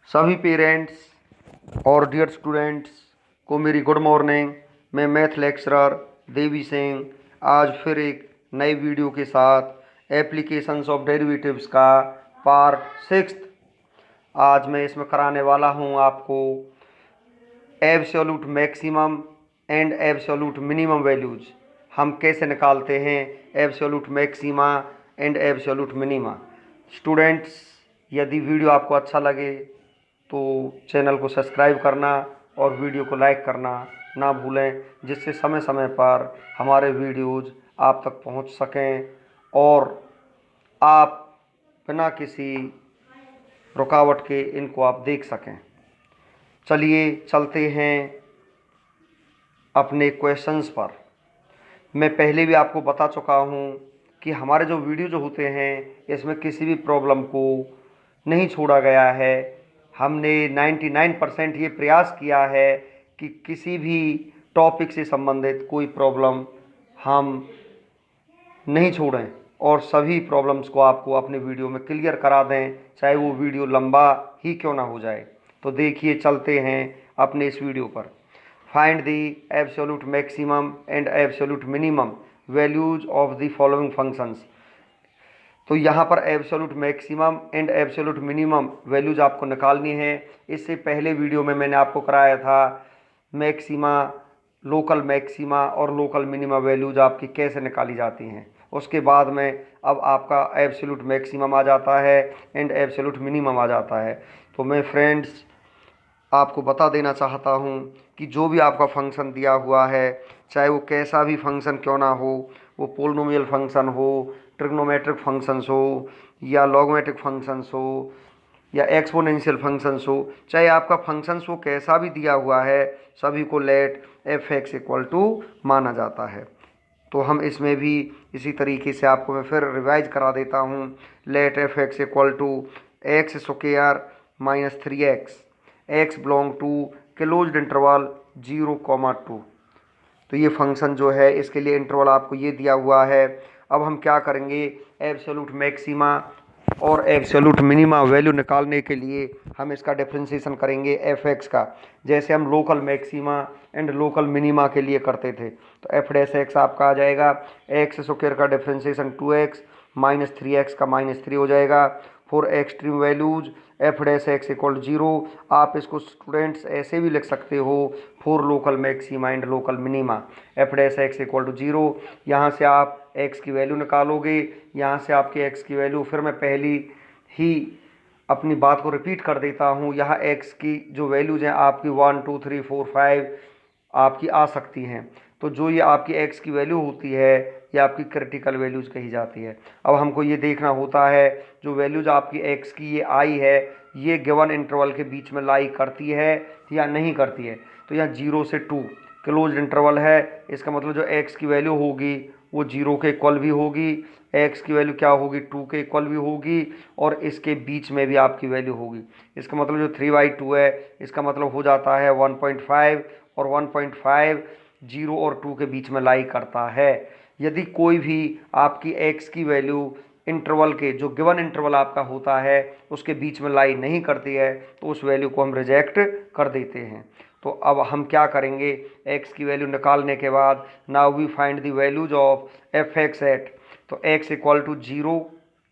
सभी पेरेंट्स और dear students को मेरी गुड मॉर्निंग। मैं मैथ लेक्चरर देवी सिंह आज फिर एक नई वीडियो के साथ एप्लीकेशंस ऑफ डेरिवेटिव्स का पार्ट 6 आज मैं इसमें कराने वाला हूं आपको absolute maximum and absolute minimum values हम कैसे निकालते हैं, absolute maxima and absolute minima. Students, यदि वीडियो आपको अच्छा लगे तो चैनल को सब्सक्राइब करना और वीडियो को लाइक करना ना भूलें, जिससे समय समय पर हमारे वीडियोज़ आप तक पहुंच सकें और आप बिना किसी रुकावट के इनको आप देख सकें। चलिए चलते हैं अपने क्वेश्चंस पर। मैं पहले भी आपको बता चुका हूं कि हमारे जो वीडियो जो होते हैं इसमें किसी भी प्रॉब्लम को नहीं छोड़ा गया है। हमने 99% ये प्रयास किया है कि किसी भी टॉपिक से संबंधित कोई प्रॉब्लम हम नहीं छोड़ें और सभी प्रॉब्लम्स को आपको अपने वीडियो में क्लियर करा दें, चाहे वो वीडियो लंबा ही क्यों ना हो जाए। तो देखिए चलते हैं अपने इस वीडियो पर। Find the absolute maximum and absolute minimum values of the following functions. तो यहाँ पर absolute maximum and absolute minimum values आपको निकालनी है। इससे पहले वीडियो में मैंने आपको कराया था मैक्सिमा, लोकल मैक्सिमा और लोकल मिनिमा वैल्यूज आपकी कैसे निकाली जाती हैं। उसके बाद में अब आपका एब्सोल्यूट मैक्सिमम आ जाता है एंड एब्सोल्यूट मिनिमम आ जाता है। तो मैं फ्रेंड्स आपको बता देना चाहता हूँ कि जो भी आपका फंक्शन दिया हुआ है, चाहे वो कैसा भी फंक्शन क्यों ना हो, वो पोलिनोमियल फंक्शन हो, ट्रिग्नोमेट्रिक फंक्शंस हो या लॉगमेट्रिक फंक्शंस हो या एक्सपोनेंशियल फंक्शंस हो, चाहे आपका फंक्शंस वो कैसा भी दिया हुआ है, सभी को let f x equal to माना जाता है। तो हम इसमें भी इसी तरीके से आपको मैं फिर रिवाइज करा देता हूँ। Let f x equal to x square minus 3x, x belong to closed interval 0,2। तो ये फंक्शन जो है इसके लिए इंटरवल आपको ये दिया हुआ है। अब हम क्या करेंगे, एब्सोल्यूट मैक्सिमा और एब्सोल्यूट मिनिमा वैल्यू निकालने के लिए हम इसका डिफरेंशिएशन करेंगे एफ एक्स का, जैसे हम local maxima and local minima के लिए करते थे। तो एफ डैश एक्स आपका आ जाएगा एक्स स्क्वायर का डिफरेंशिएशन 2x माइनस 3x का -3 हो जाएगा। For extreme values f dash x equal 0। आप इसको स्टूडेंट्स ऐसे भी लिख सकते हो, for local maxima and local minima f dash x equal to 0। यहाँ से आप x की वैल्यू निकालोगे, यहाँ से आपकी x की वैल्यू, फिर मैं पहली ही अपनी बात को रिपीट कर देता हूँ। यहाँ x की जो वैल्यूज हैं आपकी 1 2 3 4 5 आपकी आ सकती हैं। तो जो ये आपकी x की वैल्यू होती है ये आपकी क्रिटिकल वैल्यूज कही जाती है। अब हमको ये देखना होता है जो वैल्यूज आपकी x की ये आई है, ये गिवन इंटरवल के बीच में लाई करती है या नहीं करती है। तो यहाँ 0 से 2 क्लोज इंटरवल है, इसका मतलब जो x की वैल्यू होगी वो 0 के इक्वल भी होगी, x की वैल्यू क्या होगी 2 के इक्वल भी होगी, और इसके बीच में भी आपकी वैल्यू होगी। इसका मतलब जो 3/2 है इसका मतलब हो जाता है 1.5, और 1.5 0 और 2 के बीच में लाई करता है। यदि कोई भी आपकी x की वैल्यू इंटरवल के, जो गिवन इंटरवल आपका होता है उसके बीच में लाई नहीं करती है तो उस वैल्यू को हम रिजेक्ट कर देते हैं। तो अब हम क्या करेंगे, x की वैल्यू निकालने के बाद now we find the values of f x at. तो x इक्वल टू 0,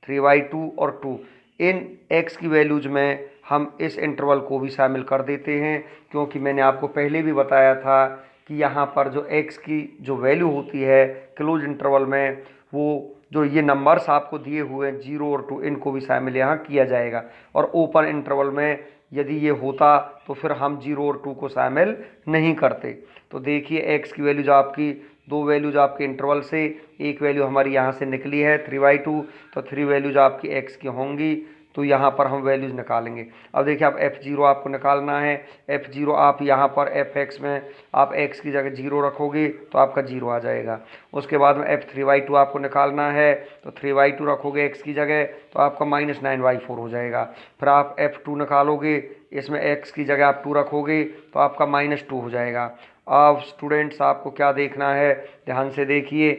3/2 और 2, इन x की वैल्यूज में हम इस इंटरवल को भी शामिल कर देते हैं, क्योंकि मैंने आपको पहले भी बताया था कि यहाँ पर जो x की जो वैल्यू होती है क्लोज इंटरवल में, वो जो ये नंबर्स आपको दिए हुए हैं 0 और 2, इनको भी शामिल यहाँ किया जाएगा। और ओपन इंटरवल में यदि ये होता तो फिर हम 0 और 2 को शामिल नहीं करते। तो देखिए x की वैल्यू जो आपकी, दो वैल्यूज आपके इंटरवल से, एक वैल्यू हमारी यहाँ से निकली है 3/2, तो 3 वैल्यूज आपकी x की होंगी। तो यहाँ पर हम वैल्यूज निकालेंगे। अब देखिए आप f0 आपको निकालना है। f0 आप यहाँ पर fx में आप x की जगह 0 रखोगे तो आपका 0 आ जाएगा। उसके बाद में f3/2 आपको निकालना है, तो 3/2 रखोगे x की जगह तो आपका -9/4 हो जाएगा। फिर आप f2 निकालोगे, इसमें x की जगह आप 2 रखोगे तो आपका -2 हो जाएगा। अब स्टूडेंट्स आपको क्या देखना है, ध्यान से देखिए।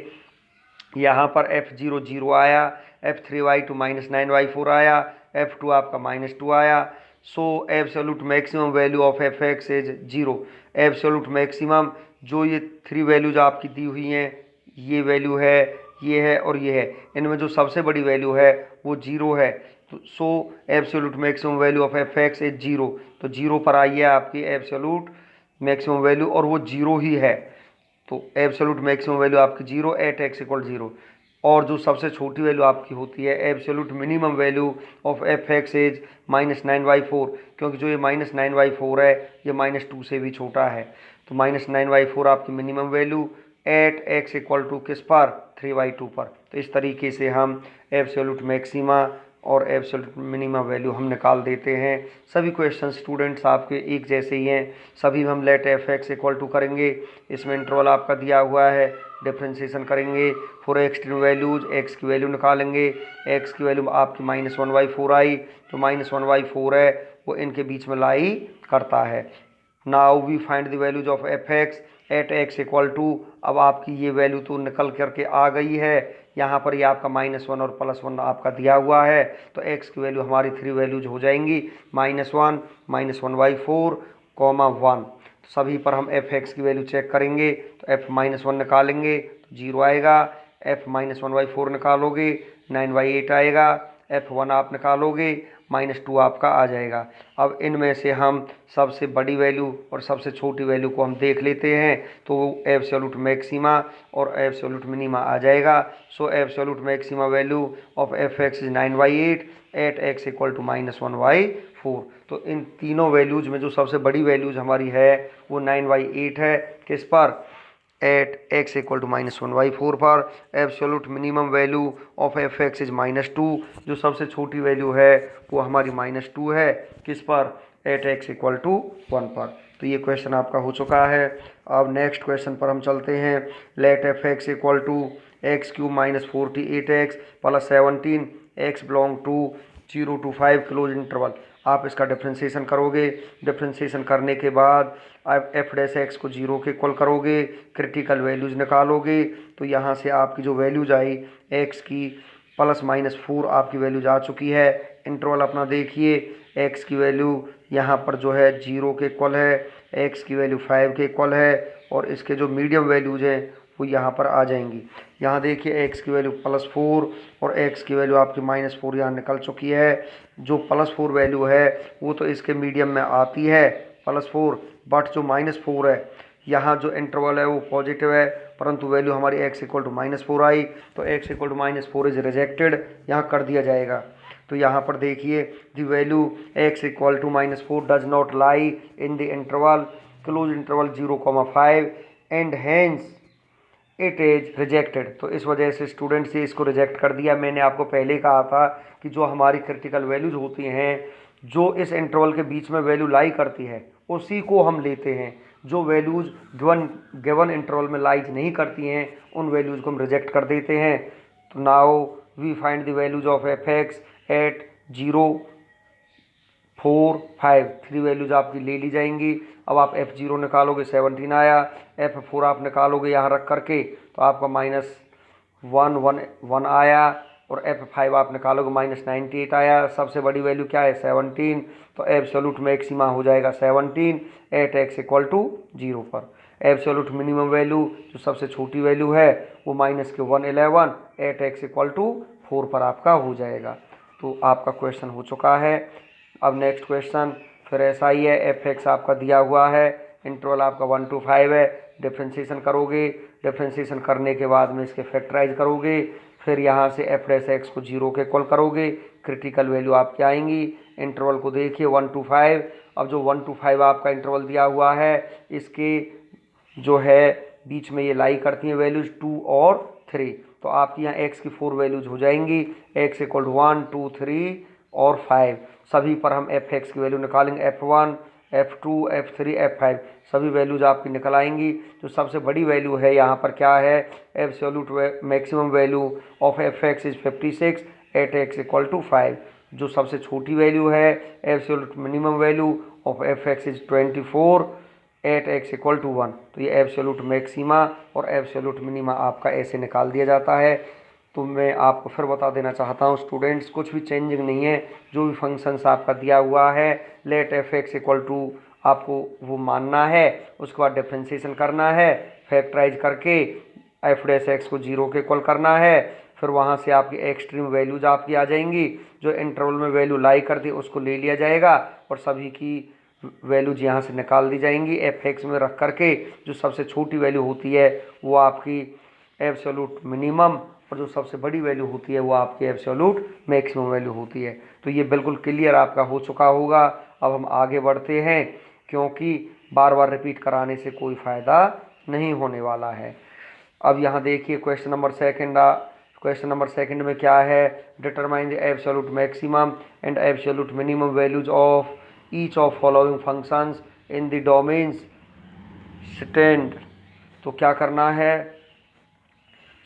यहाँ पर f0 0 आया, f3/2 -9/4 आया, f2 आपका -2 आया। सो absolute maximum value of f x is 0। Absolute maximum जो ये 3 वैल्यूज आपकी दी हुई हैं, ये वैल्यू है, ये है और ये है, इनमें जो सबसे बड़ी वैल्यू है वो 0 है। तो सो absolute maximum value of f x is 0। तो 0 पर आई है आपकी एब्सोल्यूट मैक्सिमम वैल्यू और वो 0 ही है। तो एब्सोल्यूट मैक्सिमम वैल्यू आपकी 0 एट एक्स इक्वल 0। और जो सबसे छोटी वैल्यू आपकी होती है absolute minimum value of f x is -9/4, क्योंकि जो ये -9/4 है ये -2 से भी छोटा है। तो -9/4 आपकी minimum value at x equal to किस पर 3/2 पर। तो इस तरीके से हम एब्सोल्यूट मैक्सिमा और एब्सोल्यूट मिनिमम वैल्यू हम निकाल देते हैं। सभी क्वेश्चन स्टूडेंट्स आपके एक जैसे ही हैं, सभी हम let f x equal to करेंगे। इसमें इंटरवल आपका दिया हुआ है, डिफ्रेंशिएशन करेंगे फॉर एक्सट्रीम वैल्यूज, एक्स की वैल्यू निकालेंगे। एक्स की वैल्यू आपकी -1/4 आई, तो -1/4 है वो इनके बीच में लाई करता है। Now we find the values of f x at x equal to. अब आपकी ये वैल्यू तो निकल करके आ गई है, यहाँ पर ये आपका -1 और +1 आपका दिया हुआ है। तो x की वैल्यू हमारी 3 वैल्यूज हो जाएंगी, -1, -1/4, 1। तो सभी पर हम एफ एक्स की वैल्यू चेक करेंगे। तो f -1 निकालेंगे तो 0 आएगा, f -1/4 निकालोगे 9/8 आएगा, f1 आप निकालोगे -2 आपका आ जाएगा। अब इनमें से हम सबसे बड़ी वैल्यू और सबसे छोटी वैल्यू को हम देख लेते हैं, तो एब्सोल्यूट मैक्सिमा और एब्सोल्यूट मिनिमा आ जाएगा। So absolute maxima value of f x is 9/8 at x equal to -1/4। तो इन तीनों वैल्यूज में जो सबसे बड़ी वैल्यूज हमारी है वो 9/8 है, किस पर एट एक्स इक्वल टू -1/4 पर। Absolute minimum value of f x is -2, जो सबसे छोटी वैल्यू है वो हमारी -2 है, किस पर एट एक्स इक्वल टू 1 पर। तो ये क्वेश्चन आपका हो चुका है। अब नेक्स्ट क्वेश्चन पर हम चलते हैं। Let f x equal to x³ -48x + 17 x belong to 0 to 5 close interval. आप इसका डिफ्रेंशिएशन करोगे, डिफ्रेंशिएशन करने के बाद आप एफ डैश एक्स को 0 के इक्वल करोगे, क्रिटिकल वैल्यूज निकालोगे। तो यहाँ से आपकी जो वैल्यूज आई x की +-4 आपकी वैल्यूज आ चुकी है। इंटरवल अपना देखिए, x की वैल्यू यहाँ पर जो है 0 के इक्वल है, x की वैल्यू 5 के इक्वल है और इसके जो मीडियम वैल्यूज हैं वो यहाँ पर आ जाएंगी। यहाँ देखिए x की वैल्यू +4 और x की वैल्यू आपकी -4 यहाँ निकल चुकी है। जो +4 वैल्यू है वो तो इसके मीडियम में आती है +4, बट जो -4 है यहाँ जो इंटरवल है वो पॉजिटिव है, परंतु वैल्यू हमारी x इक्वल टू -4 आई, तो x equal to -4 is rejected, यहाँ कर दिया जाएगा। तो यहाँ पर देखिए the value x equal to -4 does not lie in the interval close interval 0,5 and hence it is rejected. तो इस वजह से स्टूडेंट्स ने इसको रिजेक्ट कर दिया। मैंने आपको पहले ही कहा था कि जो हमारी क्रिटिकल वैल्यूज होती हैं, जो इस इंटरवल के बीच में वैल्यू लाई करती है उसी को हम लेते हैं। जो वैल्यूज गिवन इंटरवल में लाइज नहीं करती हैं उन वैल्यूज को हम रिजेक्ट कर देते हैं। तो now we find the values of f x at 0, 4, 5, 3 values आपकी ले ली जाएंगी। अब आप f0 निकालोगे 17 आया, f4 आप निकालोगे यहाँ रख करके तो आपका -1 आया और f5 आप निकालोगे -98 आया। सबसे बड़ी वैल्यू क्या है 17, तो एब्सोल्यूट मैक्सिमा हो जाएगा 17 एट एक्स इक्वल टू 0 पर। एब्सोल्यूट मिनिमम वैल्यू जो सबसे छोटी वैल्यू है वो -111 एट एक्स इक्वल टू 4 पर आपका हो जाएगा। तो आपका क्वेश्चन हो चुका है। अब नेक्स्ट क्वेश्चन फिर ऐसा ही है, एफ एक्स आपका दिया हुआ है, इंटरवल आपका 1 to 5 है, डिफ्रेंशिएशन करोगे, डिफ्रेंशिएशन करने के बाद में इसके फैक्टराइज करोगे, फिर यहाँ से एफ डैश एक्स को 0 के इक्वल करोगे, क्रिटिकल वैल्यू आपकी आएंगी। इंटरवल को देखिए 1 to 5। अब जो 1 to 5 आपका इंटरवल दिया हुआ है इसके जो है बीच में ये लाई करती हैं वैल्यूज 2 और 3, तो आपकी यहाँ x की 4 वैल्यूज हो जाएंगी, x इक्वल टू 1, 2, 3 और 5। सभी पर हम एफ एक्स की वैल्यू निकालेंगे, f1, f2, f3, f5 सभी वैल्यूज आपकी निकल आएंगी। जो सबसे बड़ी वैल्यू है यहाँ पर क्या है, absolute maximum value of f x is 56 at x equal to 5। जो सबसे छोटी वैल्यू है absolute minimum value of f x is 24 at x equal to 1। तो ये एब्सोल्यूट मैक्सिमा और एब्सोल्यूट मिनिमा आपका ऐसे निकाल दिया जाता है। तो मैं आपको फिर बता देना चाहता हूँ स्टूडेंट्स, कुछ भी चेंजिंग नहीं है। जो भी फंक्शंस आपका दिया हुआ है let f x equal to आपको वो मानना है, उसके बाद डिफ्रेंशिएशन करना है, फैक्टराइज करके एफ डैश एक्स को जीरो के इक्वल करना है। फिर वहाँ से आपकी एक्सट्रीम वैल्यूज आपकी आ जाएंगी, जो इंटरवल में वैल्यू लाई करती है उसको ले लिया जाएगा और सभी की वैल्यूज यहाँ से निकाल दी जाएंगी एफ एक्स में रख करके। जो सबसे छोटी वैल्यू होती है वो आपकी एब्सोल्यूट मिनिमम, और जो सबसे बड़ी वैल्यू होती है वो आपकी एब्सोल्यूट मैक्सिमम वैल्यू होती है। तो ये बिल्कुल क्लियर आपका हो चुका होगा। अब हम आगे बढ़ते हैं, क्योंकि बार बार रिपीट कराने से कोई फ़ायदा नहीं होने वाला है। अब यहाँ देखिए क्वेश्चन नंबर सेकंड में क्या है, determine the absolute maximum and absolute minimum values of each of following functions in the domains stand. तो क्या करना है,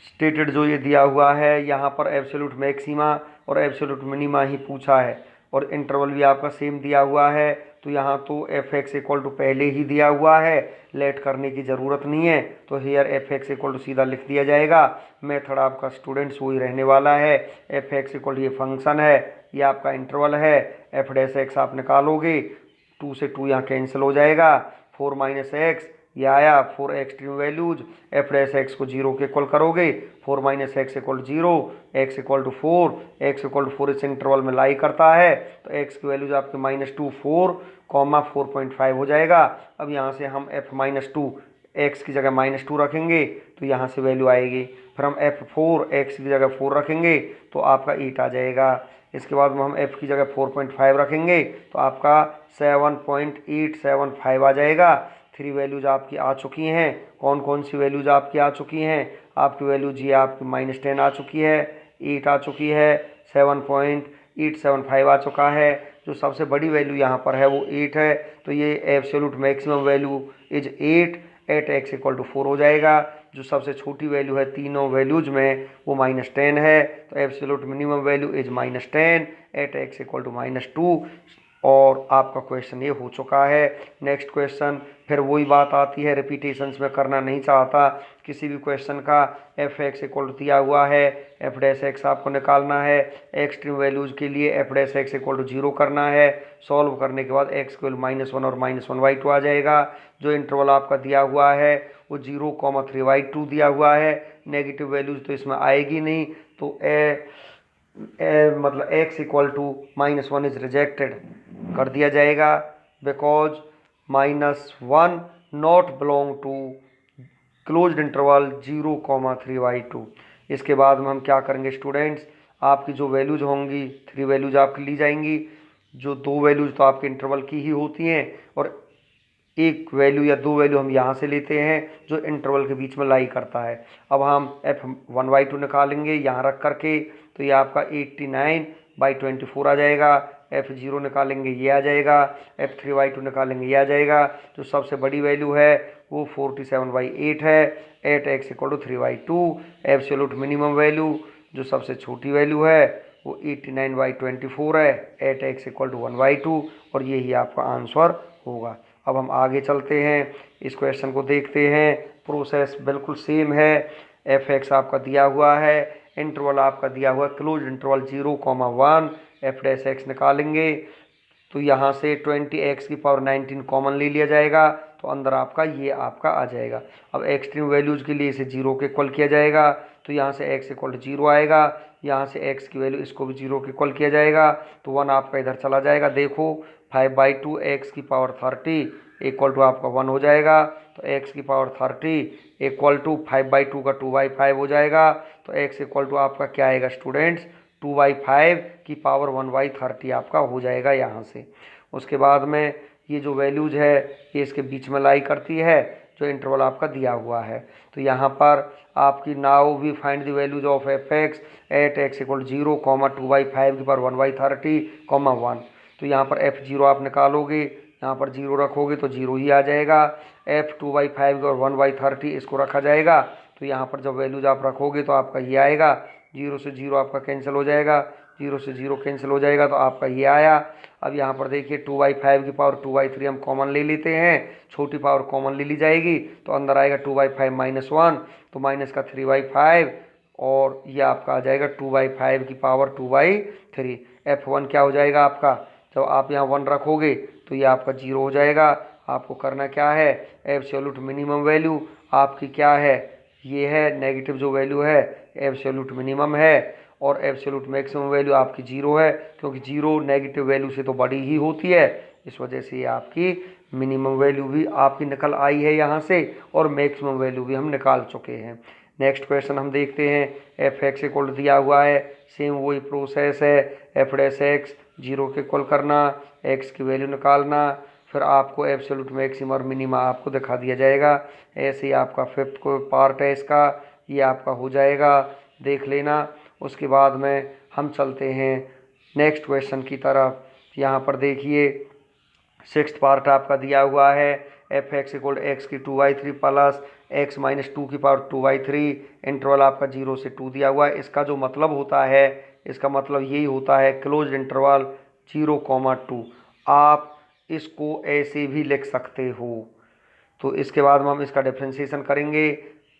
स्टेटेड जो ये दिया हुआ है यहाँ पर एब्सोल्यूट मैक्सिमा और एब्सोल्यूट मिनिमा ही पूछा है, और इंटरवल भी आपका सेम दिया हुआ है। तो यहाँ तो एफ एक्स इक्वल टू पहले ही दिया हुआ है, लेट करने की ज़रूरत नहीं है, तो here f x equal to सीधा लिख दिया जाएगा। मेथड आपका स्टूडेंट्स वही रहने वाला है। एफ एक्स इक्वल टू ये फंक्शन है, ये आपका इंटरवल है, एफ डैश एक्स आप निकालोगे, 2 से 2 यहाँ कैंसिल हो जाएगा, 4 माइनस एक्स ये आया, 4 extreme values, f dash x को जीरो के इक्वल करोगे, 4 minus x equal to zero, x equal to 4, x equal to 4 इस इंटरवल में लाई करता है, तो एक्स की वैल्यूज आपके -2 4 कॉमा 4.5 हो जाएगा। अब यहाँ से हम एफ -2 एक्स की जगह -2 रखेंगे तो यहाँ से वैल्यू आएगी, फिर हम f4 एक्स की जगह 4 रखेंगे तो आपका 8 आ जाएगा। इसके बाद में हम f की जगह 4.5 रखेंगे तो आपका 7.875 आ जाएगा। 3 वैल्यूज आपकी आ चुकी हैं। कौन कौन सी वैल्यूज आपकी आ चुकी हैं, आपकी वैल्यूज ये आपकी -10 आ चुकी है, 8 आ चुकी है, 7.875 आ चुका है। जो सबसे बड़ी वैल्यू यहाँ पर है वो 8 है, तो ये absolute maximum value is 8 at x equal to 4 हो जाएगा। जो सबसे छोटी वैल्यू है तीनों वैल्यूज में वो -10 है, तो absolute minimum value is -10 at x equal to -2। और आपका क्वेश्चन ये हो चुका है। नेक्स्ट क्वेश्चन, फिर वही बात आती है, रिपीटेशंस में करना नहीं चाहता किसी भी क्वेश्चन का। एफ एक्स इक्वल टू दिया हुआ है, एफ डैश एक्स आपको निकालना है, एक्सट्रीम वैल्यूज के लिए f dash x equal to 0 करना है। सॉल्व करने के बाद एक्स इक्वल -1 और -1/2 आ जाएगा। जो इंटरवल आपका दिया हुआ है वो 0,3/2 दिया हुआ है। नेगेटिव वैल्यूज तो इसमें आएगी नहीं, तो मतलब x equal to -1 is rejected कर दिया जाएगा, because -1 not belong to closed interval 0,3/2। इसके बाद में हम क्या करेंगे स्टूडेंट्स, आपकी जो वैल्यूज होंगी 3 वैल्यूज आपकी ली जाएंगी। जो 2 वैल्यूज तो आपके इंटरवल की ही होती हैं, और एक वैल्यू या 2 वैल्यू हम यहाँ से लेते हैं जो इंटरवल के बीच में लाई करता है। अब हम f1/2 निकालेंगे यहाँ रख करके, तो ये आपका 89/24 आ जाएगा। f0 निकालेंगे ये आ जाएगा, f3/2 निकालेंगे ये आ जाएगा। जो सबसे बड़ी वैल्यू है वो 47/8 है at x equal to 3/2। Absolute minimum value जो सबसे छोटी वैल्यू है वो 89/24 है एट एक्स इक्वल टू 1/2, और यही आपका आंसर होगा। अब हम आगे चलते हैं, इस क्वेश्चन को देखते हैं। प्रोसेस बिल्कुल सेम है। एफ एक्स आपका दिया हुआ है, इंटरवल आपका दिया हुआ है close interval 0,1, F dash x निकालेंगे तो यहाँ से 20x⁻19 कॉमन ले लिया जाएगा, तो अंदर आपका ये आपका आ जाएगा। अब एक्सट्रीम वैल्यूज़ के लिए इसे 0 के इक्वल किया जाएगा, तो यहाँ से x इक्वल टू 0 आएगा, यहाँ से x की वैल्यू इसको भी 0 के इक्वल किया जाएगा, तो 1 आपका इधर चला जाएगा। देखो 5/2 x⁻30 इक्वल टू आपका 1 हो जाएगा, तो x⁻30 इक्वल टू 5/2 का 2/5 हो जाएगा, तो x इक्वल टू आपका क्या आएगा स्टूडेंट्स 2/5 आपका हो जाएगा यहाँ से। उसके बाद में ये जो वैल्यूज है ये इसके बीच में लाई करती है जो इंटरवल आपका दिया हुआ है। तो यहाँ पर आपकी now we find the values of f x at x equal 0, 2/5 1/30, 1। तो यहाँ पर f0 आप निकालोगे, यहाँ पर 0 रखोगे तो 0 ही आ जाएगा। f 2/5 और 1/30 इसको रखा जाएगा, तो यहाँ पर जब वैल्यूज आप रखोगे तो आपका ये आएगा, 0 से 0 आपका कैंसिल हो जाएगा, 0 से 0 कैंसिल हो जाएगा, तो आपका ये आया। अब यहाँ पर देखिए 2/5 हम कॉमन ले लेते हैं, छोटी पावर कॉमन ले ली जाएगी, तो अंदर आएगा 2/5 -1, तो माइनस का 3/5 और ये आपका आ जाएगा 2/5 की पावर 2/3। F1 क्या हो जाएगा आपका, जब आप यहाँ 1 रखोगे तो ये आपका 0 हो जाएगा। आपको करना क्या है, एब्सोल्यूट मिनिमम वैल्यू आपकी क्या है, ये है नेगेटिव जो वैल्यू है एब्सोल्यूट मिनिमम है, और एब्सोल्यूट मैक्सिमम वैल्यू आपकी 0 है, क्योंकि 0 नेगेटिव वैल्यू से तो बड़ी ही होती है, इस वजह से ये आपकी मिनिमम वैल्यू भी आपकी निकल आई है यहाँ से, और मैक्सिमम वैल्यू भी हम निकाल चुके हैं। नेक्स्ट क्वेश्चन हम देखते हैं, एफ एक्स इक्वल दिया हुआ है, सेम वही प्रोसेस है, एफ डैश एक्स 0 के इक्वल करना, एक्स की वैल्यू निकालना, फिर आपको एब्सोल्यूट मैक्सिमम और मिनिमा आपको दिखा दिया जाएगा। ऐसे ही आपका फिफ्थ को पार्ट है इसका, ये आपका हो जाएगा, देख लेना। उसके बाद में हम चलते हैं नेक्स्ट क्वेश्चन की तरफ। यहाँ पर देखिए सिक्स्थ पार्ट आपका दिया हुआ है, एफ एक्स इक्वल एक्स की 2/3 प्लस एक्स माइनस 2 की पावर 2/3, इंटरवल आपका 0 से 2 दिया हुआ है। इसका जो मतलब होता है, इसका मतलब यही होता है क्लोज इंटरवल 0,2। आप इसको ऐसे भी लिख सकते हो। तो इसके बाद में हम इसका डिफ्रेंशिएशन करेंगे,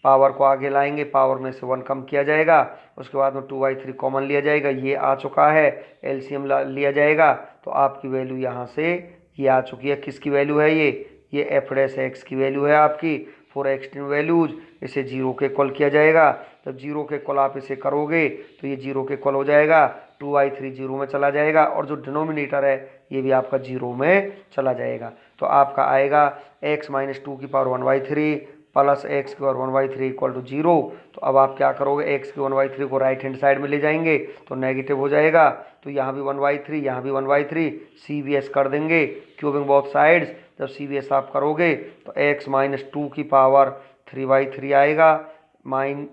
पावर को आगे लाएंगे, पावर में से 1 कम किया जाएगा, उसके बाद में 2/3 कॉमन लिया जाएगा, ये आ चुका है, एलसीएम लिया जाएगा, तो आपकी वैल्यू यहाँ से ये आ चुकी है। किसकी वैल्यू है ये एफ डैश एक्स की वैल्यू है आपकी फॉर एक्सट्रीम वैल्यूज। इसे 0 के इक्वल किया जाएगा, जब 0 के इक्वल आप इसे करोगे तो ये 0 के इक्वल हो जाएगा, 2/3 0 में चला जाएगा, और जो डिनोमिनेटर है ये भी आपका 0 में चला जाएगा। तो आपका आएगा x माइनस 2 की पावर 1/3 प्लस एक्स की पावर 1/3 इक्वल टू 0। तो अब आप क्या करोगे, x की 1/3 को राइट हैंड साइड में ले जाएंगे तो नेगेटिव हो जाएगा, तो यहाँ भी 1/3 यहाँ भी 1/3, CBS कर देंगे क्यूबिंग बोथ साइड्स। जब CBS आप करोगे तो x माइनस 2 की पावर 3/3 आएगा,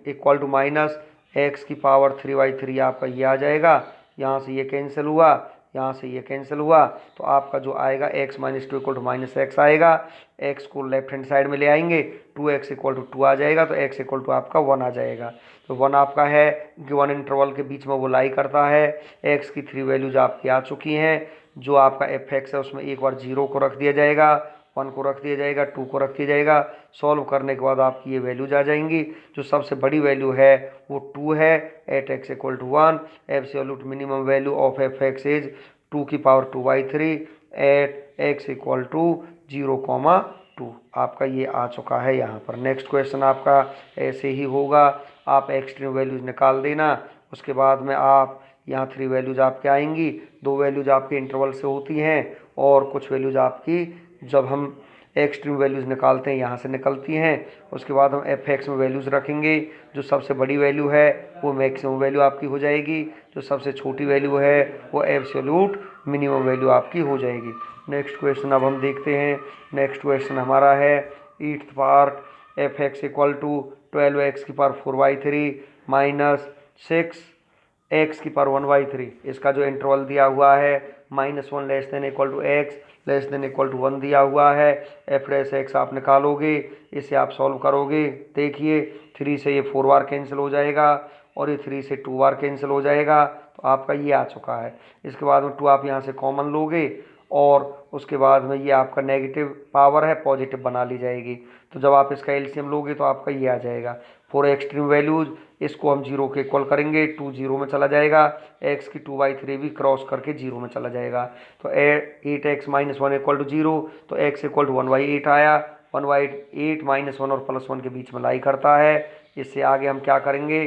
इक्वल टू माइनस एक्स की पावर 3/3 आपका ये आ जाएगा, यहाँ से ये कैंसिल हुआ, यहाँ से ये कैंसिल हुआ, तो आपका जो आएगा x minus 2 equal to minus x आएगा। x को लेफ्ट हैंड साइड में ले आएंगे, 2x इक्वल टू 2 आ जाएगा, तो x इक्वल टू आपका 1 आ जाएगा। तो 1 आपका है, गिवन इंटरवल के बीच में वो लाई करता है। x की 3 वैल्यूज आपकी आ चुकी हैं, जो आपका एफ एक्स है उसमें एक बार 0 को रख दिया जाएगा, 1 को रख दिया जाएगा, 2 को रख दिया जाएगा। सॉल्व करने के बाद आपकी ये वैल्यूज आ जाएंगी। जो सबसे बड़ी वैल्यू है वो 2 है, at x equal to 1। Absolute minimum value of f x is 2 की power 2/3 at x equal to 0,2। आपका ये आ चुका है यहाँ पर। नेक्स्ट क्वेश्चन आपका ऐसे ही होगा, आप एक्सट्रीम वैल्यूज निकाल देना, उसके बाद में आप यहाँ 3 वैल्यूज आपके आएंगी, 2 वैल्यूज आपके इंटरवल से होती हैं, और कुछ वैल्यूज आपकी जब हम एक्सट्रीम वैल्यूज़ निकालते हैं यहाँ से निकलती हैं। उसके बाद हम एफ एक्स में वैल्यूज़ रखेंगे, जो सबसे बड़ी वैल्यू है वो मैक्सिमम वैल्यू आपकी हो जाएगी, जो सबसे छोटी वैल्यू है वो एब्सोल्यूट मिनिमम वैल्यू आपकी हो जाएगी। नेक्स्ट क्वेश्चन अब हम देखते हैं। नेक्स्ट क्वेश्चन हमारा है eighth part, f x equal to 12x की पावर 4/3 माइनस 6x की पावर 1/3। इसका जो इंटरवल दिया हुआ है -1 less than equal to x less than equal to 1 दिया हुआ है। एफ डैश एक्स आप निकालोगे, इसे आप सॉल्व करोगे, देखिए 3 से ये 4 बार कैंसिल हो जाएगा, और ये 3 से 2 बार कैंसिल हो जाएगा, तो आपका ये आ चुका है। इसके बाद में 2 आप यहाँ से कॉमन लोगे, और उसके बाद में ये आपका नेगेटिव पावर है पॉजिटिव बना ली जाएगी, तो जब आप इसका एलसीएम लोगे तो आपका ये आ जाएगा। फॉर एक्सट्रीम वैल्यूज इसको हम 0 के इक्वल करेंगे, 2 0 में चला जाएगा, x की 2/3 भी क्रॉस करके 0 में चला जाएगा, तो 8x माइनस 1 इक्वल टू 0, तो x इक्वल टू 1/8 आया। 1/8 -1 और +1 के बीच में लाई करता है। इससे आगे हम क्या करेंगे,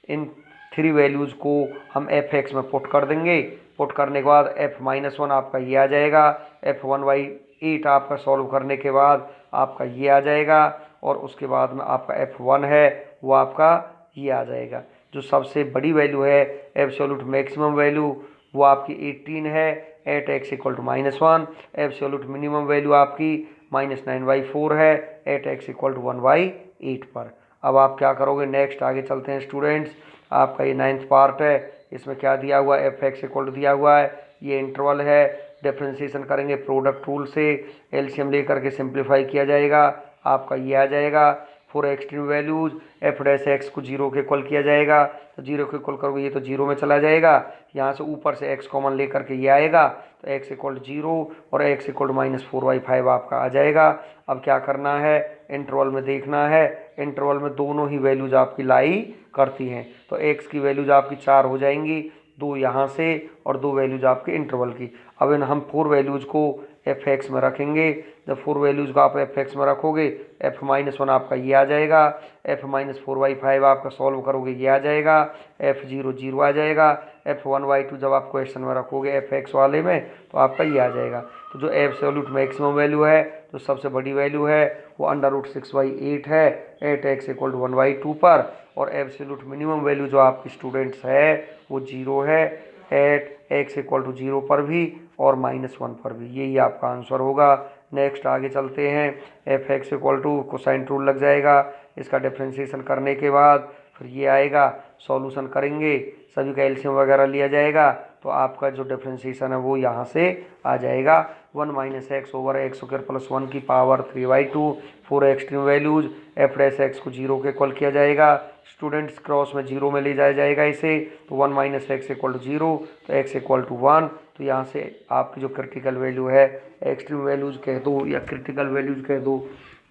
इन 3 वैल्यूज़ को हम एफ एक्स में पुट कर देंगे। पुट करने के बाद f-1 आपका ये आ जाएगा, f1/8 आपका सॉल्व करने के बाद आपका ये आ जाएगा, और उसके बाद में आपका f1 है वो आपका ये आ जाएगा। जो सबसे बड़ी वैल्यू है एब्सोल्यूट मैक्सिमम वैल्यू वो आपकी 18 है, at x equal to -1। Absolute minimum value आपकी -9/4 है, एट एक्स इक्वल टू 1/8 पर। अब आप क्या करोगे, नेक्स्ट आगे चलते हैं स्टूडेंट्स। आपका ये 9th पार्ट है, इसमें क्या दिया हुआ है, एफ एक्स इक्वल टू दिया हुआ है, ये इंटरवल है, डिफ्रेंशिएशन करेंगे प्रोडक्ट रूल से, एलसीएम लेकर के सिंप्लीफाई किया जाएगा, आपका ये आ जाएगा। Four extreme values f dash x को जीरो के इक्वल किया जाएगा, तो जीरो के इक्वल करोगे ये तो जीरो में चला जाएगा, यहाँ से ऊपर से एक्स कॉमन लेकर के ये आएगा, तो एक्स इक्वल जीरो और एक्स इक्वल -4/5 आपका आ जाएगा। अब क्या करना है, इंटरवल में देखना है, इंटरवल में दोनों ही वैल्यूज आपकी लाई करती हैं, तो एक्स की वैल्यूज आपकी 4 हो जाएंगी, 2 यहाँ से और 2 वैल्यूज आपके इंटरवल की। अब इन हम 4 वैल्यूज को एफ एक्स में रखेंगे, जब 4 वैल्यूज को आप एफ एक्स में रखोगे f-1 आपका ये आ जाएगा, f-4/5 आपका सॉल्व करोगे ये आ जाएगा, f0 0 आ जाएगा, f1/2 जब आप क्वेश्चन में रखोगे एफ एक्स वाले में तो आपका ये आ जाएगा। तो जो एब्सोल्यूट मैक्सिमम वैल्यू है, जो सबसे बड़ी वैल्यू है वो √6/8 है एट एक्स इक्वल टू 1/2 पर, और एब्सोल्यूट मिनिमम वैल्यू जो आपकी स्टूडेंट्स है वो 0 है एट एक्स इक्वल टू 0 पर भी और -1 पर भी। यही आपका आंसर होगा। नेक्स्ट आगे चलते हैं, f x equal to cosine rule लग जाएगा, इसका डिफ्रेंशिएशन करने के बाद फिर ये आएगा, सॉल्यूशन करेंगे, सभी का एलसीएम वगैरह लिया जाएगा, तो आपका जो डिफ्रेंशिएशन है वो यहाँ से आ जाएगा 1 - x/x² + 1 की power 3/2, 4 extreme values f dash x को 0 के इक्वल किया जाएगा, स्टूडेंट्स क्रॉस में 0 में ले जाया जाएगा इसे, तो 1 - x इक्वल टू 0, तो x इक्वल टू 1, तो यहाँ से आपकी जो क्रिटिकल वैल्यू है, एक्सट्रीम वैल्यूज कह दो या क्रिटिकल वैल्यूज कह दो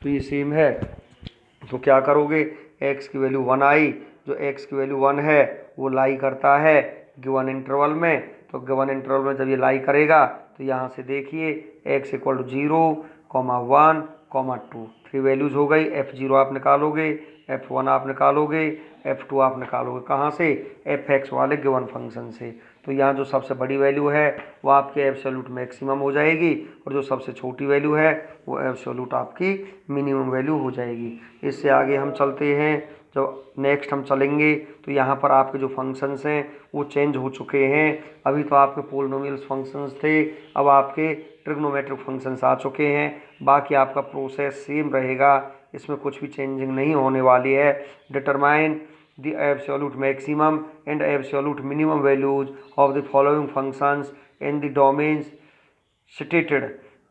तो ये सेम है। तो क्या करोगे, x की वैल्यू 1 आई, जो x की वैल्यू 1 है वो लाई करता है गिवन इंटरवल में, तो गिवन इंटरवल में जब ये लाई करेगा तो यहाँ से देखिए x इक्वल टू 0, 1, 2, 3 वैल्यूज हो गई, f0 आप निकालोगे, f1 आप निकालोगे, f2 आप निकालोगे, कहाँ से, एफ एक्स वाले गिवन फंक्शन से। तो यहाँ जो सबसे बड़ी वैल्यू है वो आपके एब्सोल्यूट मैक्सिमम हो जाएगी, और जो सबसे छोटी वैल्यू है वो एब्सोल्यूट आपकी मिनिमम वैल्यू हो जाएगी। इससे आगे हम चलते हैं, जो नेक्स्ट हम चलेंगे तो यहाँ पर आपके जो फंक्शंस हैं वो चेंज हो चुके हैं। अभी तो आपके पोलिनोमियल्स फंक्शंस थे, अब आपके ट्रिग्नोमेट्रिक फंक्शंस आ चुके हैं। बाकी आपका प्रोसेस सेम रहेगा, इसमें कुछ भी चेंजिंग नहीं होने वाली है। Determine the absolute maximum and absolute minimum values of the following functions in the domains stated.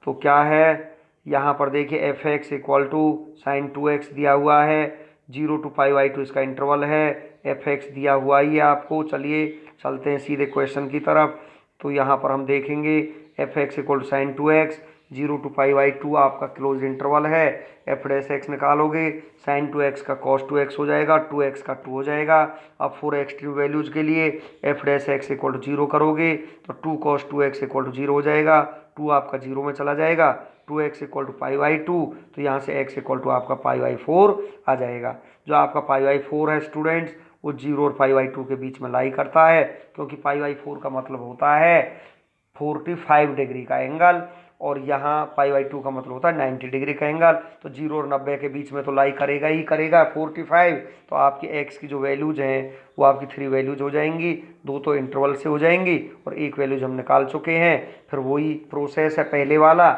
तो क्या है, यहाँ पर देखिए f x equal to sine 2x दिया हुआ है, 0 to π/2 इसका इंटरवल है, एफ एक्स दिया हुआ ही है आपको। चलिए चलते हैं सीधे क्वेश्चन की तरफ। तो यहाँ पर हम देखेंगे f x equal to sine 2x, 0 to π/2 आपका क्लोज इंटरवल है, एफ डैश एक्स निकालोगे, साइन 2x का कॉस 2x हो जाएगा, 2x का 2 हो जाएगा। अब 4 एक्सट्रीम वैल्यूज के लिए f dash x equal to 0 करोगे तो 2 cos 2x इक्वल टू 0 हो जाएगा, 2 आपका 0 में चला जाएगा, 2x इक्वल टू π/2, तो यहाँ से x इक्वल टू आपका π/4 आ जाएगा। जो आपका π/4 है स्टूडेंट्स वो 0 और π/2 के बीच में लाई करता है, क्योंकि π/4 का मतलब होता है 45 डिग्री का एंगल, और यहाँ π/2 का मतलब होता है 90 डिग्री का एंगल। तो 0 और 90 के बीच में तो लाई करेगा ही करेगा 45। तो आपकी x की जो वैल्यूज हैं वो आपकी 3 वैल्यूज हो जाएंगी, 2 तो इंटरवल से हो जाएंगी और 1 वैल्यूज हम निकाल चुके हैं। फिर वही प्रोसेस है पहले वाला,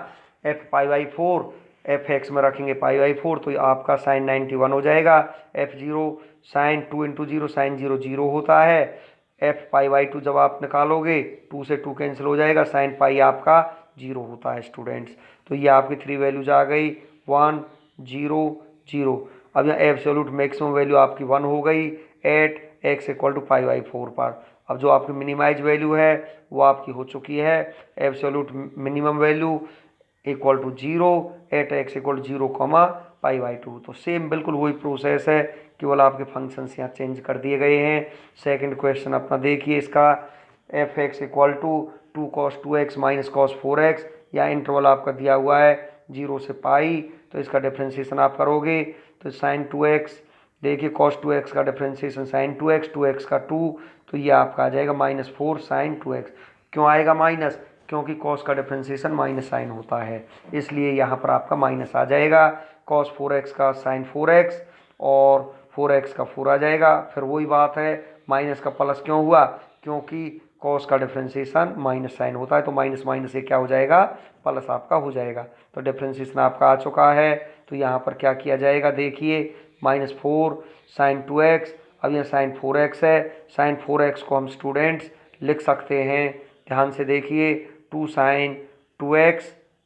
f π/4 एफ एक्स में रखेंगे π/4, तो आपका साइन 91 हो जाएगा, f0 साइन 2 × 0 साइन 0 0 होता है, f π/2 जब आप निकालोगे 2 से 2 कैंसिल हो जाएगा, साइन पाई आपका 0 होता है स्टूडेंट्स। तो ये आपकी 3 वैल्यूज आ गई 1 0 0। अब यहाँ एब्सोल्यूट मैक्सिमम वैल्यू आपकी 1 हो गई एट x इक्वल टू π/4 पर। अब जो आपकी मिनिमाइज वैल्यू है वो आपकी हो चुकी है, absolute minimum value equal to 0 at x equal to 0, π/2। तो सेम बिल्कुल वही प्रोसेस है, केवल आपके फंक्शंस यहाँ चेंज कर दिए गए हैं। सेकंड क्वेश्चन अपना देखिए इसका, f x equal to 2 cos 2x - cos 4x, या इंटरवल आपका दिया हुआ है 0 से पाई, तो इसका डिफ्रेंशिएशन आप करोगे तो साइन 2x, देखिए cos 2x का डिफ्रेंशिएशन साइन 2x, 2x का 2, तो ये आपका आ जाएगा -4 साइन 2x। क्यों आएगा माइनस, क्योंकि cos का डिफ्रेंशिएशन माइनस साइन होता है, इसलिए यहाँ पर आपका माइनस आ जाएगा, cos 4x का साइन 4x और 4x का 4 आ जाएगा। फिर वही बात है, माइनस का प्लस क्यों हुआ, क्योंकि cos का डिफ्रेंशिएशन माइनस साइन होता है, तो माइनस माइनस से क्या हो जाएगा, प्लस आपका हो जाएगा। तो डिफ्रेंशिएशन आपका आ चुका है, तो यहाँ पर क्या किया जाएगा, देखिए -4 साइन 2x, अब यहाँ साइन 4x है, साइन 4x को हम स्टूडेंट्स लिख सकते हैं, ध्यान से देखिए 2 sine 2x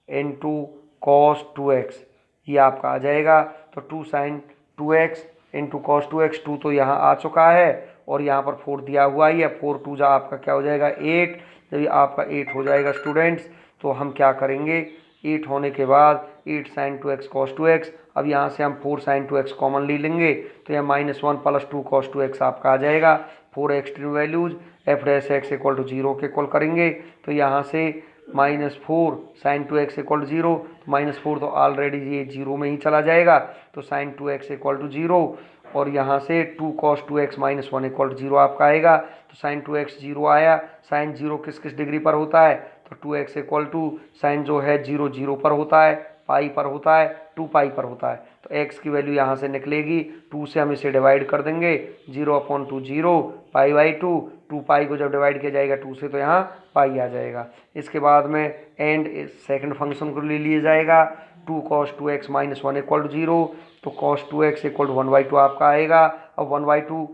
into cos 2x, ये आपका आ जाएगा। तो 2 sine 2x into cos 2x, 2 तो यहाँ आ चुका है और यहाँ पर 4 दिया हुआ ही है, 4 2 जा आपका क्या हो जाएगा 8। जब ये आपका 8 हो जाएगा स्टूडेंट्स तो हम क्या करेंगे, 8 होने के बाद 8 साइन 2x कॉस 2x, अब यहाँ से हम 4 साइन 2x कॉमन ले लेंगे तो यह -1 + 2 कॉस 2x आपका आ जाएगा। 4 extreme values f dash x equal to 0 के इक्वल करेंगे तो यहाँ से -4 साइन 2x इक्वल टू 0, -4 तो ऑलरेडी ये 0 में ही चला जाएगा तो साइन 2x इक्वल टू 0, और यहाँ से 2 cos 2x -1 इक्वल टू 0 आपका आएगा तो साइन 2x 0 आया। साइन 0 किस किस डिग्री पर होता है, तो 2x इक्वल टू साइन जो है 0 0 पर होता है, पाई पर होता है, 2 पाई पर होता है तो x की वैल्यू यहाँ से निकलेगी, 2 से हम इसे डिवाइड कर देंगे, 0/2 0 पाई/2, 2 पाई को जब डिवाइड किया जाएगा 2 से तो यहाँ पाई आ जाएगा। इसके बाद में एंड सेकंड फंक्शन को ले लिया जाएगा, 2 cos 2x -1 इक्वल टू 0, तो cos 2x इक्वल टू 1/2 आपका आएगा। अब 1/2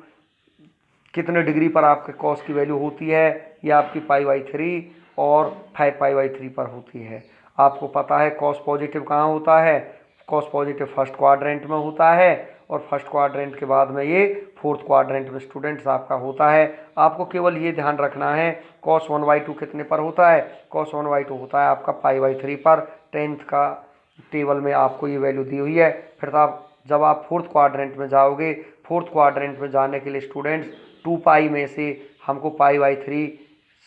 कितने डिग्री पर आपके cos की वैल्यू होती है, ये आपकी पाई/3 और 5 पाई/3 पर होती है। आपको पता है cos पॉजिटिव कहाँ होता है, cos पॉजिटिव फर्स्ट क्वाड्रेंट में होता है और फर्स्ट क्वाड्रेंट के बाद में ये फोर्थ क्वाड्रेंट में स्टूडेंट्स आपका होता है। आपको केवल ये ध्यान रखना है cos 1/2 कितने पर होता है, cos 1/2 होता है आपका पाई/3 पर। 10th का टेबल में आपको ये वैल्यू दी हुई है। फिर आप जब आप फोर्थ क्वाड्रेंट में जाओगे, फोर्थ क्वाड्रेंट में जाने के लिए स्टूडेंट्स 2 पाई में से हमको पाई/3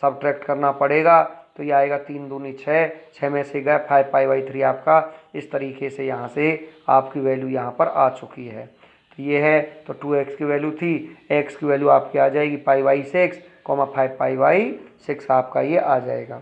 सब्ट्रैक्ट करना पड़ेगा तो ये आएगा 3 दूनी 6, 6 में से गए 5 पाई/3 आपका। इस तरीके से यहाँ से आपकी वैल्यू यहाँ पर आ चुकी है। तो ये है, तो 2x की वैल्यू थी, x की वैल्यू आपकी आ जाएगी पाई/6, 5 पाई/6 आपका ये आ जाएगा।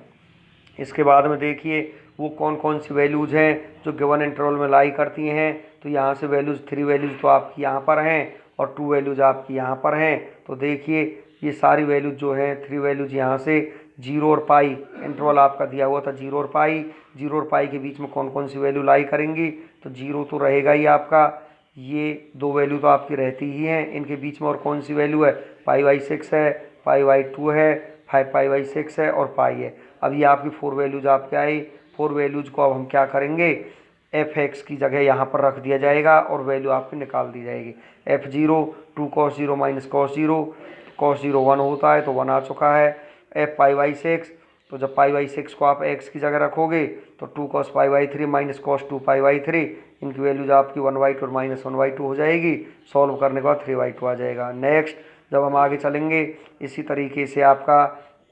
इसके बाद में देखिए वो कौन कौन सी वैल्यूज़ हैं जो गिवन इंटरवल में लाई करती हैं। तो यहाँ से वैल्यूज़ 3 वैल्यूज़ तो आपकी यहाँ पर हैं और 2 वैल्यूज़ आपकी यहाँ पर हैं। तो देखिए ये सारी वैल्यूज़ जो हैं 3 वैल्यूज़ यहाँ से 0 और पाई, इंटरवल आपका दिया हुआ था 0 और पाई, 0 और पाई के बीच में कौन कौन सी वैल्यू लाई करेंगी, तो 0 तो रहेगा ही आपका, ये 2 वैल्यू तो आपकी रहती ही हैं। इनके बीच में और कौन सी वैल्यू है, पाई/6 है, पाई/2 है, 5 पाई/6 है और पाई है। अब ये आपकी 4 वैल्यूज आपके आई। 4 वैल्यूज को अब हम क्या करेंगे, एफ एक्स की जगह यहाँ पर रख दिया जाएगा और वैल्यू आपकी निकाल दी जाएगी। F0 2 cos 0 - cos 0, cos 0 1 होता है तो 1 आ चुका है। F पाई/6, तो जब पाई/6 को आप x की जगह रखोगे तो 2 cos पाई/3 - cos 2 पाई/3, इनकी वैल्यूज आपकी 1/2 और -1/2 हो जाएगी। सॉल्व करने के बाद 3/2 आ जाएगा। नेक्स्ट जब हम आगे चलेंगे इसी तरीके से आपका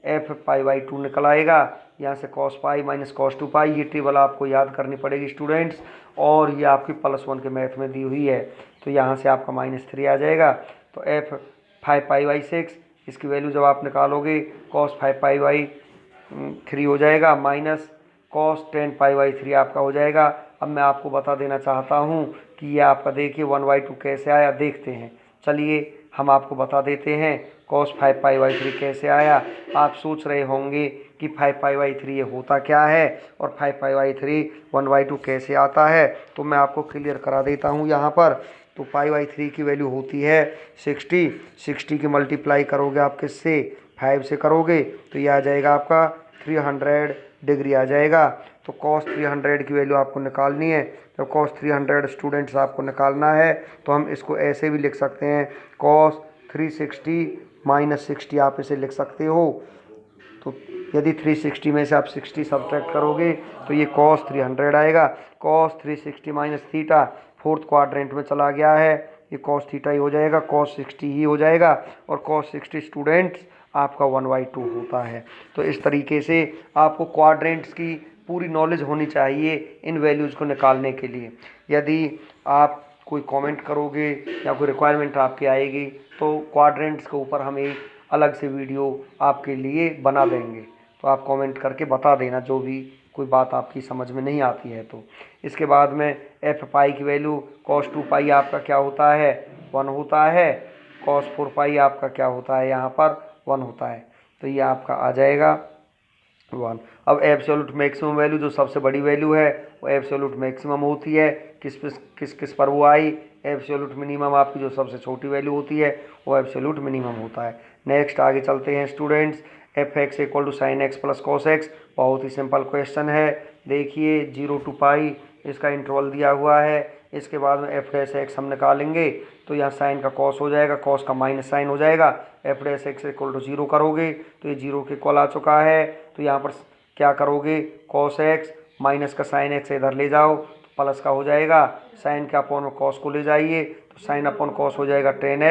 f पाई/2 निकल आएगा। यहाँ से cos पाई -cos 2 पाई, ये टेबल आपको याद करनी पड़ेगी स्टूडेंट्स, और ये आपकी +1 के मैथ में दी हुई है। तो यहाँ से आपका -3 आ जाएगा। तो f 5 पाई/6, इसकी वैल्यू जब आप निकालोगे cos 5 पाई/3 हो जाएगा माइनस cos 10 पाई/3 आपका हो जाएगा। अब मैं आपको बता देना चाहता हूँ कि ये आपका देखिए 1/2 कैसे आया, देखते हैं। चलिए हम आपको बता देते हैं cos 5 पाई/3 कैसे आया। आप सोच रहे होंगे कि 5 पाई/3 ये होता क्या है और 5 पाई/3 1/2 कैसे आता है, तो मैं आपको क्लियर करा देता हूँ यहाँ पर। तो पाई/3 की वैल्यू होती है 60, 60 की मल्टीप्लाई करोगे आप किससे, 5 से करोगे तो ये आ जाएगा आपका 300 डिग्री आ जाएगा। तो cos 300 की वैल्यू आपको निकालनी है। तो cos 300 स्टूडेंट्स आपको निकालना है तो हम इसको ऐसे भी लिख सकते हैं, cos 360 - 60 आप इसे लिख सकते हो। तो यदि 360 में से आप 60 सब्ट्रैक्ट करोगे तो ये cos 300 आएगा। cos 360 - थीटा फोर्थ क्वाड्रेंट में चला गया है, ये cos थीटा ही हो जाएगा, cos 60 ही हो जाएगा और cos 60 स्टूडेंट्स आपका 1/2 होता है। तो इस तरीके से आपको क्वाड्रेंट्स की पूरी नॉलेज होनी चाहिए इन वैल्यूज़ को निकालने के लिए। यदि आप कोई कमेंट करोगे या कोई रिक्वायरमेंट आपकी आएगी तो क्वाड्रेंट्स के ऊपर हम एक अलग से वीडियो आपके लिए बना देंगे, तो आप कमेंट करके बता देना जो भी कोई बात आपकी समझ में नहीं आती है तो। इसके बाद में f पाई की वैल्यू cos 2 पाई आपका क्या होता है, 1 होता है। cos 4 पाई आपका क्या होता है, यहाँ पर 1 होता है। तो ये आपका आ जाएगा 1। अब एब्सोल्यूट मैक्सिमम वैल्यू जो सबसे बड़ी वैल्यू है वो एब्सोल्यूट मैक्सिमम होती है। किस पर वो आई, एब्सोल्यूट मिनिमम आपकी जो सबसे छोटी वैल्यू होती है वो एब्सोल्यूट मिनिमम होता है। नेक्स्ट आगे चलते हैं students, f x equal to sine x plus cos x. बहुत ही सिंपल क्वेश्चन है। देखिए 0 to पाई इसका इंटरवल दिया हुआ है, इसके बाद में एफ डैश एक्स हम निकालेंगे तो यहाँ साइन का कॉस हो जाएगा, कॉस का माइनस साइन हो जाएगा। F dash x equal to 0 करोगे तो ये 0 के इक्वल आ चुका है। तो यहाँ पर क्या करोगे, कॉस एक्स माइनस का साइन एक्स इधर ले जाओ तो प्लस का हो जाएगा, साइन के अपॉन में कॉस को ले जाइए तो साइन अपॉन कॉस हो जाएगा टेन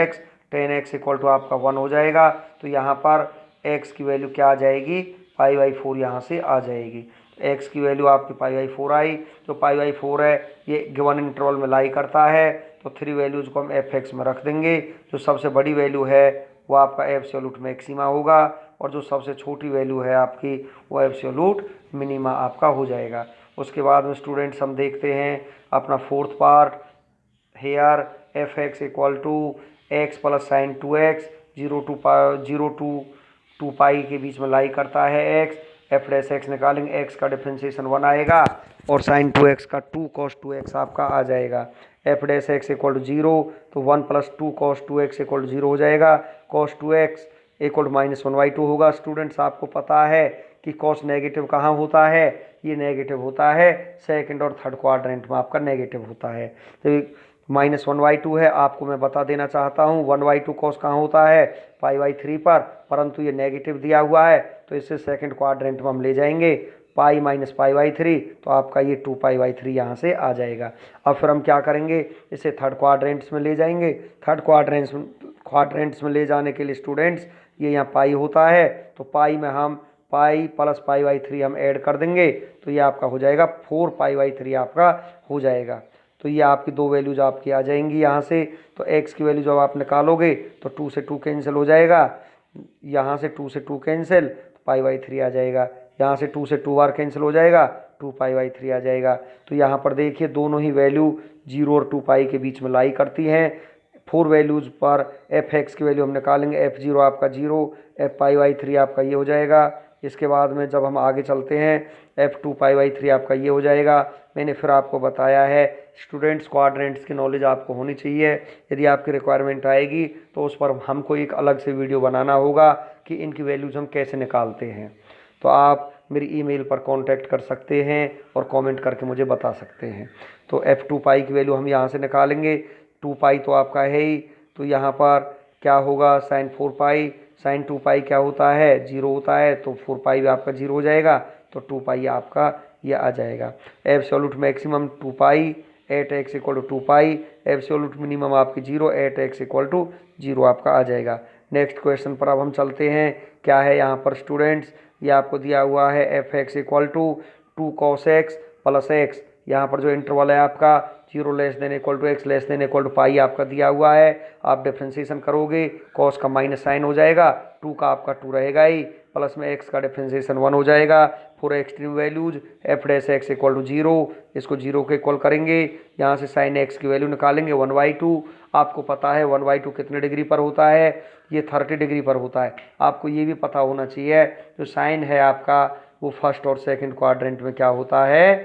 एक्स इक्वल टू आपका 1 हो जाएगा। तो यहाँ पर एक्स की वैल्यू क्या आ जाएगी, π/4 यहाँ से आ जाएगी। एक्स की वैल्यू आपकी π/4 आई। जो π/4 है ये गिवन इंटरवल में लाई करता है, तो 3 वैल्यूज को हम एफ एक्स में रख देंगे। जो सबसे बड़ी वैल्यू है वो आपका एब्सोल्यूट मैक्सिमा होगा और जो सबसे छोटी वैल्यू है आपकी वो एब्सोल्यूट मिनिमा आपका हो जाएगा। उसके बाद में स्टूडेंट्स हम देखते हैं अपना fourth part. Here f x equal to x plus sine 2x, 0 to 2 pi के बीच में लाई करता है एक्स। एफ डैश एक्स निकालेंगे, एक्स का डिफ्रेंसिएशन 1 आएगा और साइन 2x का 2 cos 2x आपका आ जाएगा। F dash x equal to 0 तो 1 plus 2 cos 2x equal to 0 हो जाएगा। cos 2x इक्वल टू -1/2 होगा। स्टूडेंट्स आपको पता है कि cos नेगेटिव कहाँ होता है, ये नेगेटिव होता है सेकंड और थर्ड क्वाड्रेंट में आपका नेगेटिव होता है। तो -1/2 है, आपको मैं बता देना चाहता हूँ 1/2 cos कहाँ होता है, π/3 पर, परंतु ये नेगेटिव दिया हुआ है तो इसे सेकंड क्वाड्रेंट में हम ले जाएंगे पाई माइनस π/3, तो आपका ये 2π/3 यहाँ से आ जाएगा। अब फिर हम क्या करेंगे, इसे थर्ड क्वाड्रेंट्स में ले जाएंगे। थर्ड क्वाड्रेंट्स में ले जाने के लिए स्टूडेंट्स ये यहाँ पाई होता है तो पाई में हम पाई प्लस π/3 हम ऐड कर देंगे तो ये आपका हो जाएगा 4π/3 आपका हो जाएगा। तो ये आपकी दो वैल्यूज आपकी आ जाएंगी यहाँ से। तो x की वैल्यू जब आप निकालोगे तो 2 से 2 कैंसिल हो जाएगा, यहाँ से 2 से 2 कैंसिल तो π/3 आ जाएगा, यहाँ से 2 से 2 बार कैंसिल हो जाएगा 2π/3 आ जाएगा। तो यहाँ पर देखिए दोनों ही वैल्यू 0 और 2 पाई के बीच में लाई करती हैं। 4 वैल्यूज पर एफ एक्स की वैल्यू हम निकालेंगे, f0 आपका 0, f π/3 आपका ये हो जाएगा। इसके बाद में जब हम आगे चलते हैं f2 π/3 आपका ये हो जाएगा। मैंने फिर आपको बताया है स्टूडेंट्स क्वाड्रेंट्स की नॉलेज आपको होनी चाहिए। यदि आपकी रिक्वायरमेंट आएगी तो उस पर हमको एक अलग से वीडियो बनाना होगा कि इनकी वैल्यूज हम कैसे निकालते हैं। तो आप मेरी ईमेल पर कांटेक्ट कर सकते हैं और कमेंट करके मुझे बता सकते हैं। तो f2 पाई की वैल्यू हम यहाँ से निकालेंगे, 2 पाई तो आपका है ही, तो यहाँ पर क्या होगा साइन 4 पाई, साइन 2 पाई क्या होता है 0 होता है तो 4 पाई भी आपका 0 हो जाएगा तो 2 पाई आपका ये आ जाएगा। Absolute maximum 2 pi at x equal to 2 pi, absolute minimum आपकी 0 एट एक्स इक्वल टू 0 आपका आ जाएगा। नेक्स्ट क्वेश्चन पर अब हम चलते हैं। क्या है यहाँ पर स्टूडेंट्स, ये आपको दिया हुआ है f x equal to 2 cos x plus x. यहाँ पर जो इंटरवल है आपका 0 less than equal to x less than equal to pi आपका दिया हुआ है। आप डिफ्रेंसिएशन करोगे कॉस का माइनस साइन हो जाएगा, 2 का आपका 2 रहेगा ही, प्लस में एक्स का डिफ्रेंसिएशन 1 हो जाएगा। For extreme values f dash x equal to 0, इसको 0 के इक्वल करेंगे, यहाँ से साइन एक्स की वैल्यू निकालेंगे 1/2। आपको पता है 1/2 कितने डिग्री पर होता है, ये 30 डिग्री पर होता है। आपको ये भी पता होना चाहिए जो साइन है आपका वो फर्स्ट और सेकंड क्वाड्रेंट में क्या होता है,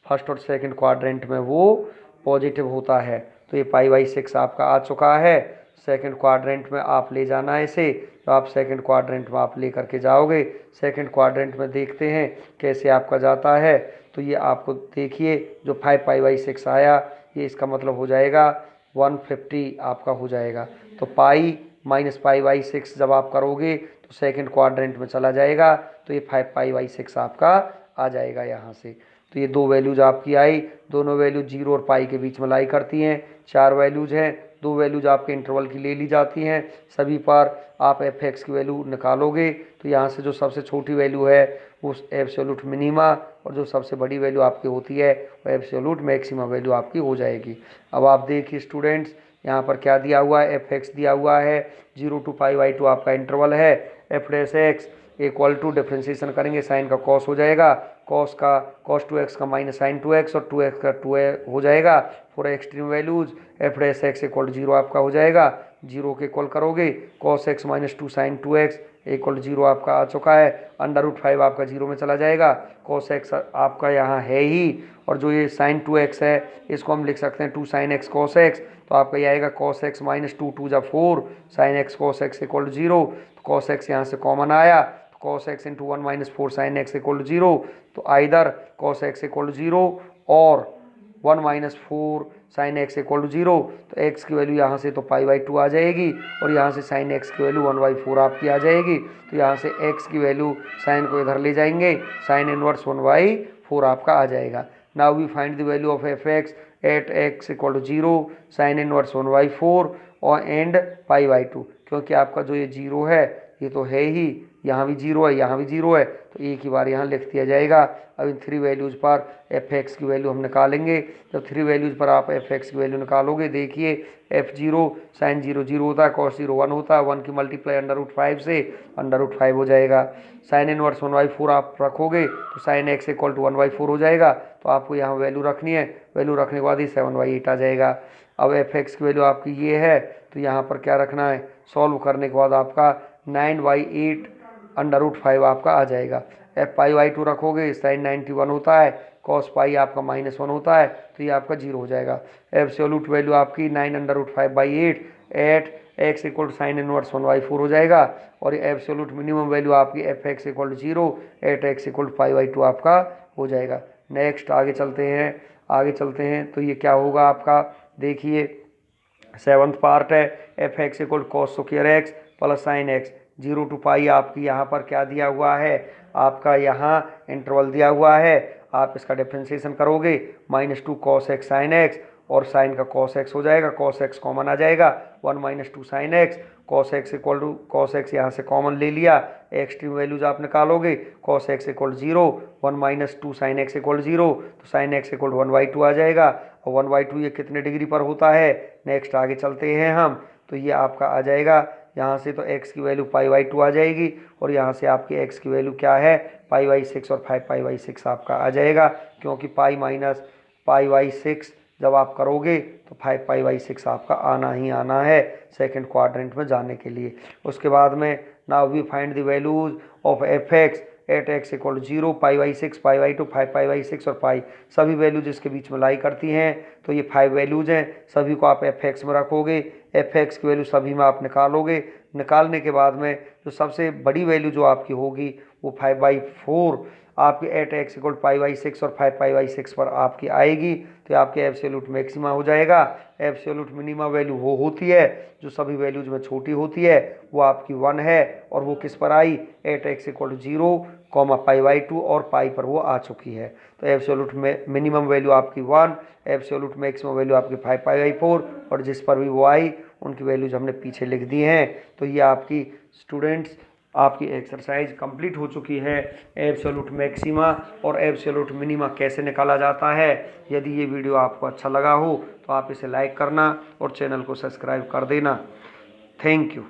फर्स्ट और सेकंड क्वाड्रेंट में वो पॉजिटिव होता है। तो ये π/6 आपका आ चुका है। सेकंड क्वाड्रेंट में आप ले जाना है इसे, तो आप सेकंड क्वाड्रेंट में आप ले करके जाओगे। सेकंड क्वाड्रेंट में देखते हैं कैसे आपका जाता है। तो ये आपको देखिए जो 5π/6 आया ये इसका मतलब हो जाएगा 150 आपका हो जाएगा। तो पाई माइनस π/6 जब आप करोगे तो सेकंड क्वाड्रेंट में चला जाएगा तो ये 5π/6 आपका आ जाएगा यहाँ से। तो ये दो वैल्यूज आपकी आई, दोनों वैल्यूज 0 और पाई के बीच में लाई करती हैं। 4 वैल्यूज हैं, 2 वैल्यूज आपके इंटरवल की ले ली जाती हैं। सभी पर आप एफ एक्स की वैल्यू निकालोगे तो यहाँ से जो सबसे छोटी वैल्यू है वो एब्सोल्यूट मिनिमा और जो सबसे बड़ी वैल्यू आपकी होती है वो एब्सोल्यूट मैक्सिमा वैल्यू आपकी हो जाएगी। अब आप देखिए स्टूडेंट्स यहाँ पर क्या दिया हुआ है, एफ एक्स दिया हुआ है 0 to π/2 आपका इंटरवल है। F dash x equal to differentiation करेंगे साइन का कॉस हो जाएगा, कॉस 2x का माइनस साइन 2x और 2x का 2 हो जाएगा। For extreme values f dash x equal to 0 आपका हो जाएगा, 0 के इक्वल करोगे cos x minus 2 sine 2x equal to 0 आपका आ चुका है। √5 आपका 0 में चला जाएगा, cos x आपका यहाँ है ही और जो ये साइन 2x है इसको हम लिख सकते हैं 2 साइन x cos x। तो आपका ये आएगा cos x माइनस 2 2 जा 4 sine x cos x equal to 0। तो cos x यहाँ से कॉमन आया तो cos x into 1 - 4 sine x equal to 0। तो either cos x equal to 0 और 1 minus 4 sine x equal to 0, तो एक्स की वैल्यू यहाँ से तो π/2 आ जाएगी और यहाँ से साइन एक्स की वैल्यू 1/4 आपकी आ जाएगी। तो यहाँ से एक्स की वैल्यू साइन को इधर ले जाएंगे, साइन इनवर्स 1/4 आपका आ जाएगा। Now we find the value of f x at x equal to 0 sine inverse 1/4 और एंड π/2, क्योंकि आपका जो ये 0 है ये तो है ही, यहाँ भी 0 है, यहाँ भी 0 है, तो एक ही बार यहाँ लिख दिया जाएगा। अब इन 3 वैल्यूज़ पर एफ एक्स की वैल्यू हम निकालेंगे। जब 3 वैल्यूज़ पर आप एफ एक्स की वैल्यू निकालोगे, देखिए f0 साइन 0 0 होता है, कॉस 0 1 होता है, 1 की मल्टीप्लाई √5 से √5 हो जाएगा। साइन इनवर्स 1/4 आप रखोगे तो साइन एक्स इक्वल टू 1/4 हो जाएगा। तो आपको यहाँ वैल्यू रखनी है, वैल्यू रखने के बाद ही 7/8 आ जाएगा। अब एफ एक्स की वैल्यू आपकी ये है, तो यहाँ पर क्या रखना है, सॉल्व करने के बाद आपका 9/8 √5 आपका आ जाएगा। एफ π/2 रखोगे, साइन 91 होता है, कॉस पाई आपका -1 होता है, तो ये आपका 0 हो जाएगा। एब्सोल्यूट वैल्यू आपकी 9√5/8 at x equal to sine inverse 1/4 हो जाएगा। और एब्सोल्यूट मिनिमम वैल्यू आपकी f x equal to 0 at x equal to π/2 आपका हो जाएगा। नेक्स्ट आगे चलते हैं, तो ये क्या होगा आपका, देखिए 7th पार्ट है, f x equal to cos square x plus sine x 0 to π आपकी यहाँ पर क्या दिया हुआ है, आपका यहाँ इंटरवल दिया हुआ है। आप इसका डिफ्रेंसिएशन करोगे, -2 cos x sin x और साइन का cos x हो जाएगा, cos x कॉमन आ जाएगा, 1 - 2 sin x, cos x equal to cos x यहाँ से कॉमन ले लिया, एक्सट्रीम वैल्यूज आप निकालोगे, cos x equal 0, 1 - 2 sin x equal 0, तो sin x इक्वल 1/2 आ जाएगा। और 1/2 ये कितने डिग्री पर होता है, नेक्स्ट आगे चलते हैं हम, तो ये आपका आ जाएगा यहाँ से, तो x की वैल्यू π/2 आ जाएगी और यहाँ से आपकी x की वैल्यू क्या है, π/6 और 5π/6 आपका आ जाएगा, क्योंकि पाई माइनस π/6 जब आप करोगे तो 5π/6 आपका आना ही आना है सेकंड क्वाड्रेंट में जाने के लिए। उसके बाद में now we find the values of f x at x equal 0 π/6 π/2 5π/6 और पाई, सभी वैल्यूज इसके बीच में लाई करती हैं। तो ये 5 वैल्यूज हैं, सभी को आप एफ एक्स में रखोगे, एफ एक्स की वैल्यू सभी में आप निकालोगे। निकालने के बाद में जो सबसे बड़ी वैल्यू जो आपकी होगी वो 5/4 आपके एट एक्स इक्वल π/6 और 5π/6 पर आपकी आएगी, तो आपके एब्सोल्यूट मैक्सिमा हो जाएगा। एब्सोल्यूट मिनिमा वैल्यू वो होती है जो सभी वैल्यूज में छोटी होती है, वो आपकी 1 है, और वो किस पर आई, एट एक्स इक्वल 0 π/2 और पाई पर वो आ चुकी है। तो एब्सोल्यूट मिनिमम वैल्यू आपकी 1, एब्सोल्यूट मैक्सिमम वैल्यू आपकी 5π/4, और जिस पर भी वो आई उनकी वैल्यूज हमने पीछे लिख दी हैं। तो ये आपकी स्टूडेंट्स आपकी एक्सरसाइज कंप्लीट हो चुकी है। एब्सोल्यूट मैक्सिमा और एब्सोल्यूट मिनिमा कैसे निकाला जाता है। यदि ये वीडियो आपको अच्छा लगा हो तो आप इसे लाइक करना और चैनल को सब्सक्राइब कर देना। Thank you.